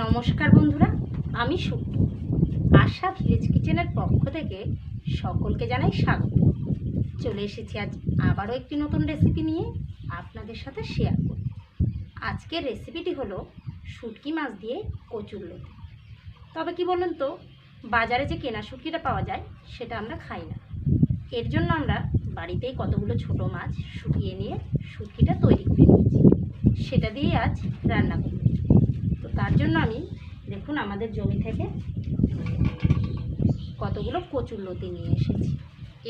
নমস্কার বন্ধুরা, আমি সুপ্তি। আশা ভিলেজ কিচেনের পক্ষ থেকে সকলকে জানাই স্বাগত। চলে এসেছি আজ আবারও একটি নতুন রেসিপি নিয়ে আপনাদের সাথে শেয়ার করব। আজকের রেসিপিটি হলো শুটকি মাছ দিয়ে কচুরলতি। তবে কি বলুন তো, বাজারে যে কেনা শুটকিটা পাওয়া যায় সেটা আমরা খাই না। এর জন্য আমরা বাড়িতেই কতগুলো ছোট মাছ শুকিয়ে নিয়ে শুটকিটা তৈরি করে নিয়েছি। সেটা দিয়ে আজ রান্না করব। তো তার জন্য আমি দেখুন আমাদের জমি থেকে কতগুলো কচুরলতি নিয়ে এসেছি।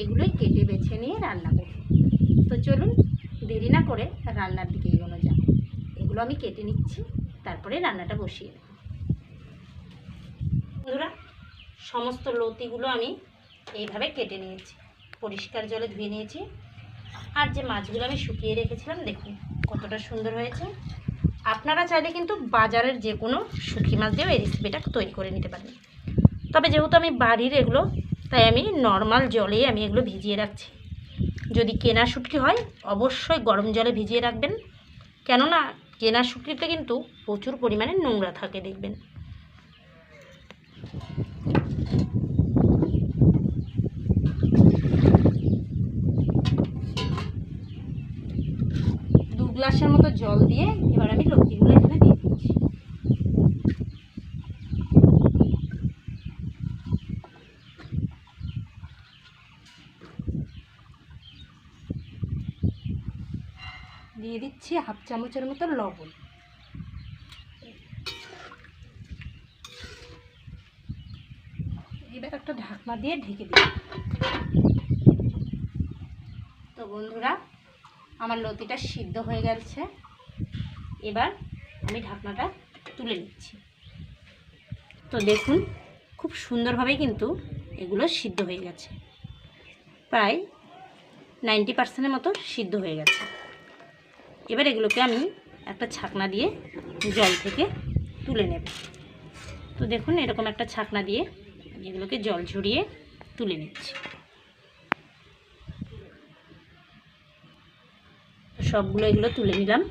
এগুলোই কেটে বেছে নিয়ে রান্না করব। তো চলুন দেরি না করে রান্নার দিকে এগোনো যাক। এগুলো আমি কেটে নিচ্ছি, তারপরে রান্নাটা বসিয়ে দেব। বন্ধুরা, সমস্ত লতিগুলো আমি এইভাবে কেটে নিয়েছি, পরিষ্কার জলে ধুয়ে নিয়েছি। আর যে মাছগুলো আমি শুকিয়ে রেখেছিলাম দেখুন কতটা সুন্দর হয়েছে। আপনারা চাইলে কিন্তু বাজারের যে কোনো শুটকি মাছ দিয়েও এই রেসিপিটা তৈরি করে নিতে পারেন। তবে যেহেতু আমি বাড়ির এগুলো, তাই আমি নর্মাল জলেই আমি এগুলো ভিজিয়ে রাখছি। যদি কেনা শুটকি হয় অবশ্যই গরম জলে ভিজিয়ে রাখবেন, কেননা কেনা শুটকিতে কিন্তু প্রচুর পরিমাণে নোংরা থাকে দেখবেন। দু গ্লাসের মতো জল দিয়ে এবার আমি লতিগুলো এখানে দিয়ে দিচ্ছি। দিয়ে দিচ্ছি হাফ চামচের মতো লবণ। এবার একটা ঢাকনা দিয়ে ঢেকে দিই। তো বন্ধুরা, আমার লতিটা সিদ্ধ হয়ে গেছে। এবার আমি ঢাকনাটা তুলে নিচ্ছি। তো দেখুন খুব সুন্দরভাবে কিন্তু এগুলো সিদ্ধ হয়ে গেছে, প্রায় 90% মতো সিদ্ধ হয়ে গেছে। এবার এগুলোকে আমি একটা ছাকনা দিয়ে জল থেকে তুলে নেব। তো দেখুন এরকম একটা ছাকনা দিয়ে এগুলোকে জল ঝরিয়ে তুলে নিচ্ছি। সবগুলো এগুলো তুলে নিলাম।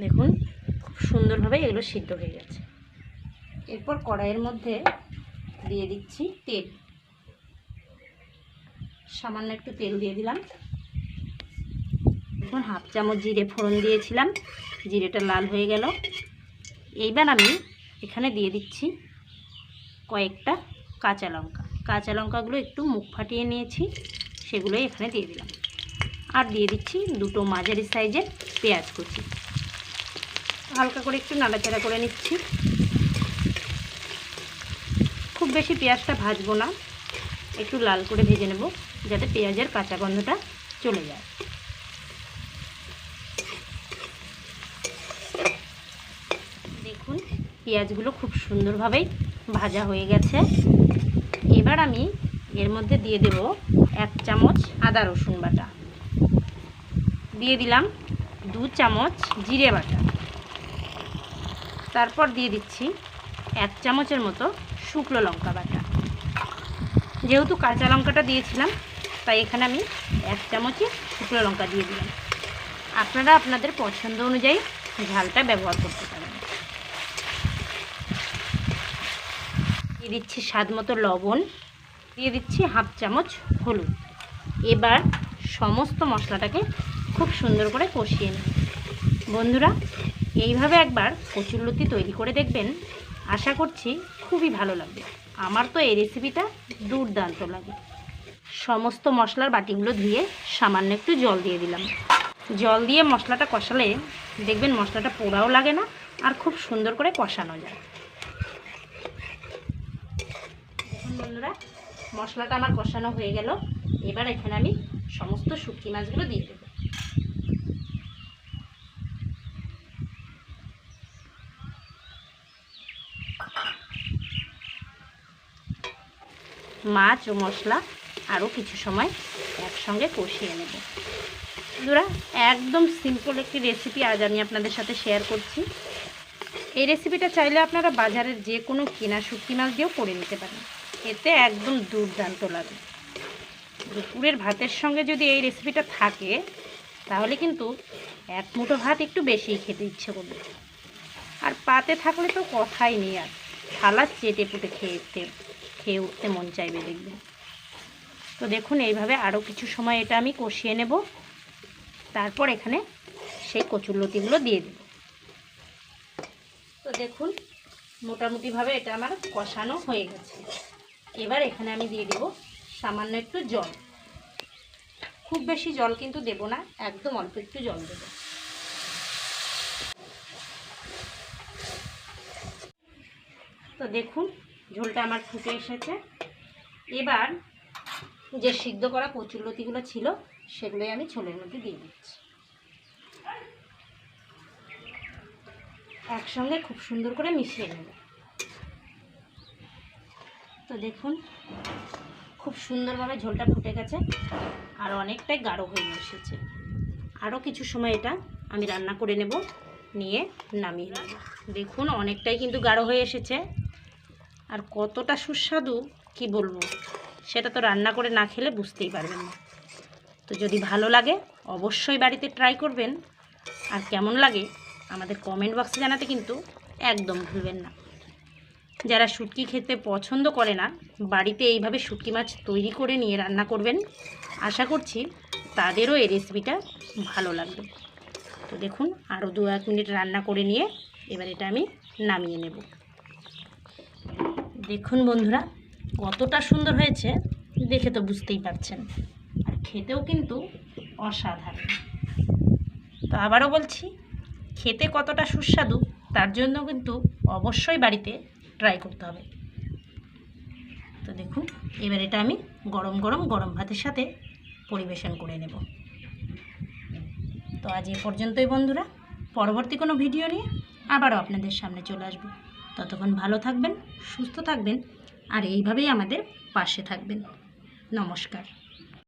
দেখুন খুব সুন্দরভাবে এগুলো সিদ্ধ হয়ে গেছে। এরপর কড়াইয়ের মধ্যে দিয়ে দিচ্ছি তেল। সামান্য একটু তেল দিয়ে দিলাম। দেখুন হাফ চামচ জিরে ফোড়ন দিয়েছিলাম, জিরেটা লাল হয়ে গেল। এইবার আমি এখানে দিয়ে দিচ্ছি কয়েকটা কাঁচা লঙ্কা। কাঁচা লঙ্কাগুলো একটু মুখ ফাটিয়ে নিয়েছি, সেগুলোই এখানে দিয়ে দিলাম। আর দিয়ে দিচ্ছি দুটো মাঝারি সাইজের পেঁয়াজ কুচি। হালকা করে একটু নাড়াচাড়া করে নিচ্ছি। খুব বেশি পেঁয়াজটা ভাজবো না, একটু লাল করে ভেজে নেব যাতে পেঁয়াজের কাঁচা গন্ধটা চলে যায়। দেখুন পেঁয়াজগুলো খুব সুন্দরভাবেই ভাজা হয়ে গেছে। এবার আমি এর মধ্যে দিয়ে দেব 1 চামচ আদা রসুন বাটা, দিয়ে দিলাম 2 চামচ জিরে বাটা, তারপর দিয়ে দিচ্ছি 1 চামচের মতো শুকনো লঙ্কা বাটা। যেহেতু কাঁচা লঙ্কাটা দিয়েছিলাম তাই এখানে আমি 1 চামচই শুকনো লঙ্কা দিয়ে দিলাম। আপনারা আপনাদের পছন্দ অনুযায়ী ঝালটা ব্যবহার করতে পারেন। দিয়ে দিচ্ছি স্বাদ মতো লবণ, দিয়ে দিচ্ছি হাফ চামচ হলুদ। এবার সমস্ত মশলাটাকে খুব সুন্দর করে কষিয়ে নিই। বন্ধুরা, এইভাবে একবার কচুরলতি তৈরি করে দেখবেন, আশা করছি খুবই ভালো লাগবে। আমার তো এই রেসিপিটা দুর্দান্ত লাগে। সমস্ত মশলার বাটিগুলো ধুয়ে সামান্য একটু জল দিয়ে দিলাম। জল দিয়ে মশলাটা কষালে দেখবেন মশলাটা পোড়াও লাগে না, আর খুব সুন্দর করে কষানো যায়। দেখুন বন্ধুরা, মশলাটা আমার কষানো হয়ে গেল। এবার এখানে আমি সমস্ত শুটকি মাছগুলো দিয়ে দেব। মাছ ও মশলা আরও কিছু সময় একসঙ্গে কষিয়ে নেব। বন্ধুরা, একদম সিম্পল একটি রেসিপি আজ আমি আপনাদের সাথে শেয়ার করছি। এই রেসিপিটা চাইলে আপনারা বাজারের যে কোনো কেনা শুটকি মাছ দিয়েও করে নিতে পারেন, এতে একদম দুর্দান্ত লাগে। দুপুরের ভাতের সঙ্গে যদি এই রেসিপিটা থাকে তাহলে কিন্তু এক মুঠো ভাত একটু বেশিই খেতে ইচ্ছে করবে। আর পাতে থাকলে তো কথাই নেই, আর থালা চেটে পুটে খেয়ে উঠতে মন চাইবে দেখবেন। তো দেখুন এইভাবে আরও কিছু সময় এটা আমি কষিয়ে নেব। তারপর এখানে সেই কচুরলতিগুলো দিয়ে দেব। তো দেখুন মোটামুটিভাবে এটা আমার কষানো হয়ে গেছে। এবার এখানে আমি দিয়ে দেব সামান্য একটু জল। খুব বেশি জল কিন্তু দেব না, একদম অল্প একটু জল দেব। তো দেখুন ঝোলটা আমার ফুটে এসেছে। এবার যে সিদ্ধ করা কচুরলতিগুলো ছিল সেগুলোই আমি ঝোলের মধ্যে দিয়ে দিচ্ছি। একসঙ্গে খুব সুন্দর করে মিশিয়ে নেব। তো দেখুন খুব সুন্দরভাবে ঝোলটা ফুটে গেছে, আর অনেকটাই গাঢ় হয়ে এসেছে। আরও কিছু সময় এটা আমি রান্না করে নেব, নিয়ে নামিয়ে নেব। দেখুন অনেকটাই কিন্তু গাঢ় হয়ে এসেছে, আর কতটা সুস্বাদু কি বলবো, সেটা তো রান্না করে না খেলে বুঝতেই পারবেন না। তো যদি ভালো লাগে অবশ্যই বাড়িতে ট্রাই করবেন, আর কেমন লাগে আমাদের কমেন্ট বক্সে জানাতে কিন্তু একদম ভুলবেন না। যারা শুটকি খেতে পছন্দ করে না, বাড়িতে এইভাবে শুটকি মাছ তৈরি করে নিয়ে রান্না করবেন, আশা করছি তাদেরও এই রেসিপিটা ভালো লাগবে। তো দেখুন আরও 2-1 মিনিট রান্না করে নিয়ে এবার এটা আমি নামিয়ে নেব। দেখুন বন্ধুরা কতটা সুন্দর হয়েছে, দেখে তো বুঝতেই পারছেন, আর খেতেও কিন্তু অসাধারণ। তো আবারও বলছি, খেতে কতটা সুস্বাদু তার জন্য কিন্তু অবশ্যই বাড়িতে ট্রাই করতে হবে। তো দেখুন এবার এটা আমি গরম গরম ভাতের সাথে পরিবেশন করে নেব। তো আজ এ পর্যন্তই বন্ধুরা, পরবর্তী কোনো ভিডিও নিয়ে আবারও আপনাদের সামনে চলে আসব। ততক্ষণ ভালো থাকবেন, সুস্থ থাকবেন, আর এইভাবেই আমাদের পাশে থাকবেন। নমস্কার।